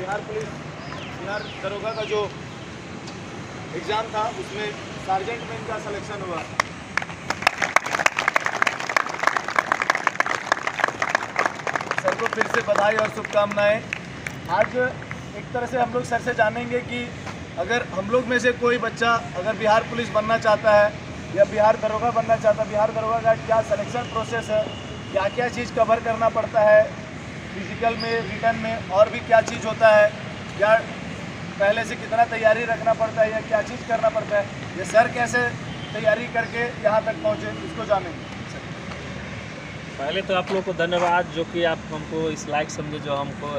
बिहार दरोगा का जो एग्ज़ाम था उसमें सार्जेंट में इनका सिलेक्शन हुआ। सर को फिर से बधाई और शुभकामनाएं। आज एक तरह से हम लोग सर से जानेंगे कि अगर हम लोग में से कोई बच्चा अगर बिहार पुलिस बनना चाहता है या बिहार दरोगा बनना चाहता है, बिहार दरोगा का क्या सिलेक्शन प्रोसेस है, क्या क्या चीज़ कवर करना पड़ता है फिजिकल में, रिटर्न में, और भी क्या चीज़ होता है, या पहले से कितना तैयारी रखना पड़ता है, या क्या चीज़ करना पड़ता है, ये सर कैसे तैयारी करके यहाँ तक पहुँचे, इसको जानेंगे। पहले तो आप लोग को धन्यवाद जो कि आप हमको इस लायक समझे जो हमको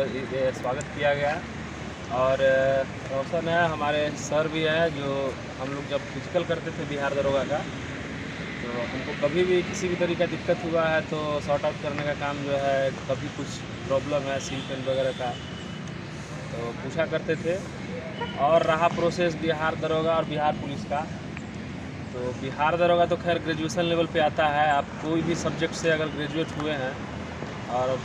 स्वागत किया गया। और रोशन है, हमारे सर भी हैं जो हम लोग जब फिजिकल करते थे बिहार दरोगा का, तो हमको कभी भी किसी भी तरीके का दिक्कत हुआ है तो सॉर्ट आउट करने का काम जो है, कभी कुछ प्रॉब्लम है सील पेन वगैरह का तो पूछा करते थे। और रहा प्रोसेस बिहार दरोगा और बिहार पुलिस का, तो बिहार दरोगा तो खैर ग्रेजुएशन लेवल पे आता है। आप कोई भी सब्जेक्ट से अगर ग्रेजुएट हुए हैं और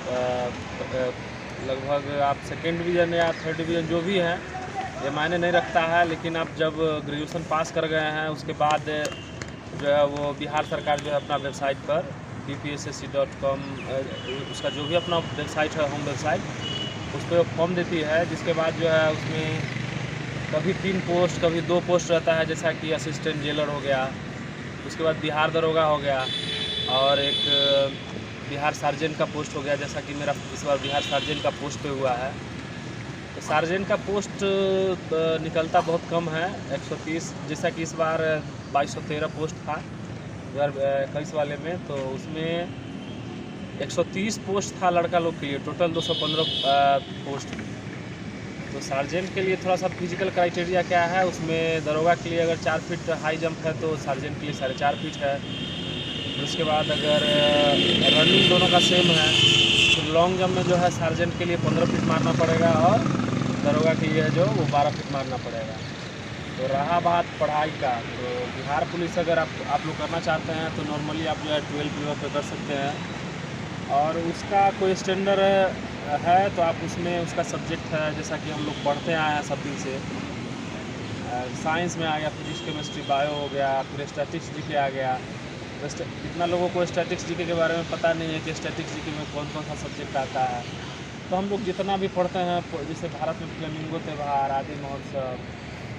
लगभग आप सेकेंड डिवीज़न या थर्ड डिवीज़न जो भी है, ये मायने नहीं रखता है, लेकिन आप जब ग्रेजुएशन पास कर गए हैं उसके बाद जो है वो बिहार सरकार जो है अपना वेबसाइट पर bpssc.com उसका जो भी अपना वेबसाइट है, होम वेबसाइट, उस पर फॉर्म देती है, जिसके बाद जो है उसमें कभी 3 पोस्ट कभी 2 पोस्ट रहता है, जैसा कि असिस्टेंट जेलर हो गया, उसके बाद बिहार दरोगा हो गया, और एक बिहार सार्जेंट का पोस्ट हो गया, जैसा कि मेरा इस बार बिहार सार्जेंट का पोस्ट पे हुआ है। तो सार्जेंट का पोस्ट निकलता बहुत कम है, 130, जैसा कि इस बार 2213 पोस्ट था 2021 वाले में, तो उसमें 130 पोस्ट था लड़का लोग के लिए, टोटल 215 पोस्ट। तो सार्जेंट के लिए थोड़ा सा फिजिकल क्राइटेरिया क्या है, उसमें दरोगा के लिए अगर 4 फीट हाई जंप है तो सार्जेंट के लिए 4.5 फीट है। उसके बाद अगर रनिंग दोनों का सेम है तो लॉन्ग जंप में जो है सार्जेंट के लिए 15 फीट मारना पड़ेगा और दरोगा के लिए जो वो 12 फीट मारना पड़ेगा। तो रहा बात पढ़ाई का, तो बिहार पुलिस अगर आप लोग करना चाहते हैं तो नॉर्मली आप जो है 12 लेवल पे कर सकते हैं, और उसका कोई स्टैंडर्ड है तो आप उसमें उसका सब्जेक्ट है, जैसा कि हम लोग पढ़ते आए हैं सब दिन से, साइंस में आ गया, फिजिक्स केमिस्ट्री बायो हो गया, फिर स्टैटिक्स जीके आ गया। इतना लोगों को स्टैटिक्स जीके के बारे में पता नहीं है कि स्टैटिक्स जीके में कौन कौन सा सब्जेक्ट आता है। तो हम लोग जितना भी पढ़ते हैं, जैसे भारत में फ्लेमिंगो त्यौहार, आदि महोत्सव,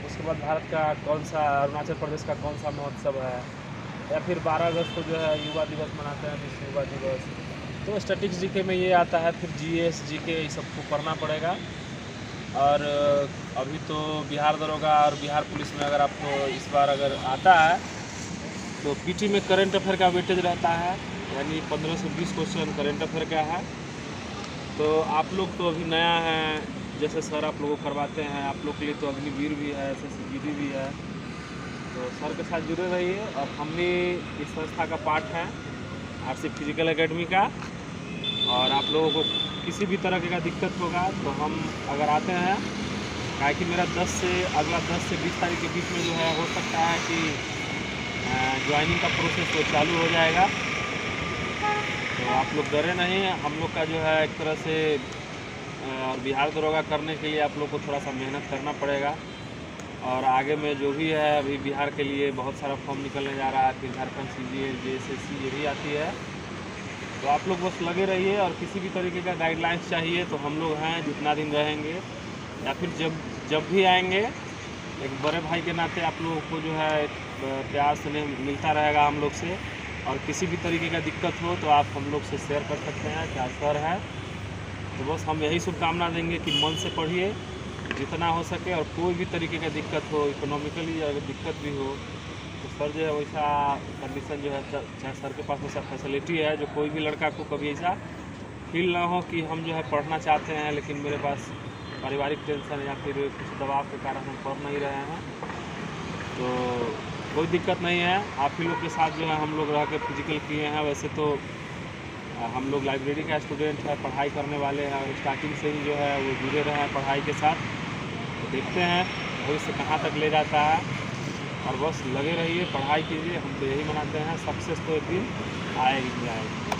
उसके बाद भारत का कौन सा, अरुणाचल प्रदेश का कौन सा महोत्सव है, या फिर 12 अगस्त को जो है युवा दिवस मनाते हैं, विश्व युवा दिवस, तो स्टैटिक्स जीके में ये आता है। फिर जीएस जीके ये सबको पढ़ना पड़ेगा। और अभी तो बिहार दरोगा और बिहार पुलिस में अगर आपको इस बार अगर आता है तो पीटी में करंट अफेयर का वेटेज रहता है, यानी 15 से 20 क्वेश्चन करंट अफेयर का है। तो आप लोग तो अभी नया है, जैसे सर आप लोगों को करवाते हैं, आप लोग के लिए तो अग्निवीर भी है, SSGD भी है, तो सर के साथ जुड़े रहिए। और हम भी इस संस्था का पार्ट हैं, आरसी फिजिकल एकेडमी का, और आप लोगों को किसी भी तरह का दिक्कत होगा तो हम अगर आते हैं, क्या कि मेरा 10 से 20 तारीख के बीच में जो है हो सकता है कि ज्वाइनिंग का प्रोसेस तो चालू हो जाएगा। तो आप लोग डरे नहीं, हम लोग का जो है एक तरह से बिहार दरोगा करने के लिए आप लोग को थोड़ा सा मेहनत करना पड़ेगा। और आगे में जो भी है, अभी बिहार के लिए बहुत सारा फॉर्म निकलने जा रहा है, फिर झारखंड CGL JSSC ये भी आती है, तो आप लोग बस लगे रहिए। और किसी भी तरीके का गाइडलाइंस चाहिए तो हम लोग हैं, जितना दिन रहेंगे या फिर जब भी आएंगे, एक बड़े भाई के नाते आप लोगों को जो है प्यार स्नेह मिलता रहेगा हम लोग से। और किसी भी तरीके का दिक्कत हो तो आप हम लोग से शेयर कर सकते हैं, क्या सर है। तो बस हम यही शुभकामना देंगे कि मन से पढ़िए जितना हो सके, और कोई भी तरीके का दिक्कत हो, इकोनॉमिकली अगर दिक्कत भी हो तो सर जो है वैसा कंडीशन जो है, चाहे सर के पास वैसा फैसिलिटी है जो कोई भी लड़का को कभी ऐसा फील ना हो कि हम जो है पढ़ना चाहते हैं लेकिन मेरे पास पारिवारिक टेंशन या फिर कुछ दबाव के कारण हम पढ़ नहीं रहे हैं, तो कोई दिक्कत नहीं है। आप ही लोग के साथ जो है हम लोग रह के फिजिकल किए हैं। वैसे तो हम लोग लाइब्रेरी का स्टूडेंट है, पढ़ाई करने वाले हैं, और स्टार्टिंग से ही जो है वो जुड़े रहे हैं पढ़ाई के साथ। तो देखते हैं भविष्य कहाँ तक ले जाता है, और बस लगे रहिए, पढ़ाई कीजिए। हम तो यही मनाते हैं, सक्सेस तो एक दिन आएगी आएगी।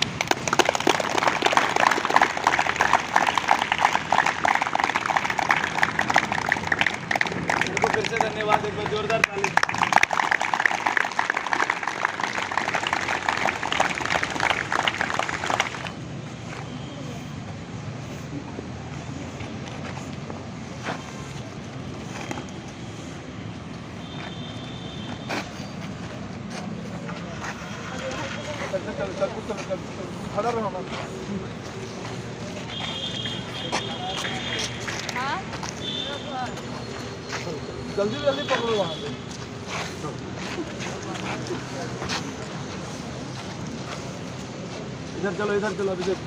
से धन्यवाद, एक बार जोरदार ताली। खड़ा रहो ना। जल्दी जल्दी पकड़ो वहाँ से। इधर चलो, इधर चलो, इधर।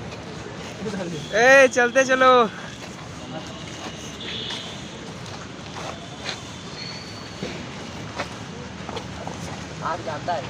ए चलते चलो। आज जाता है।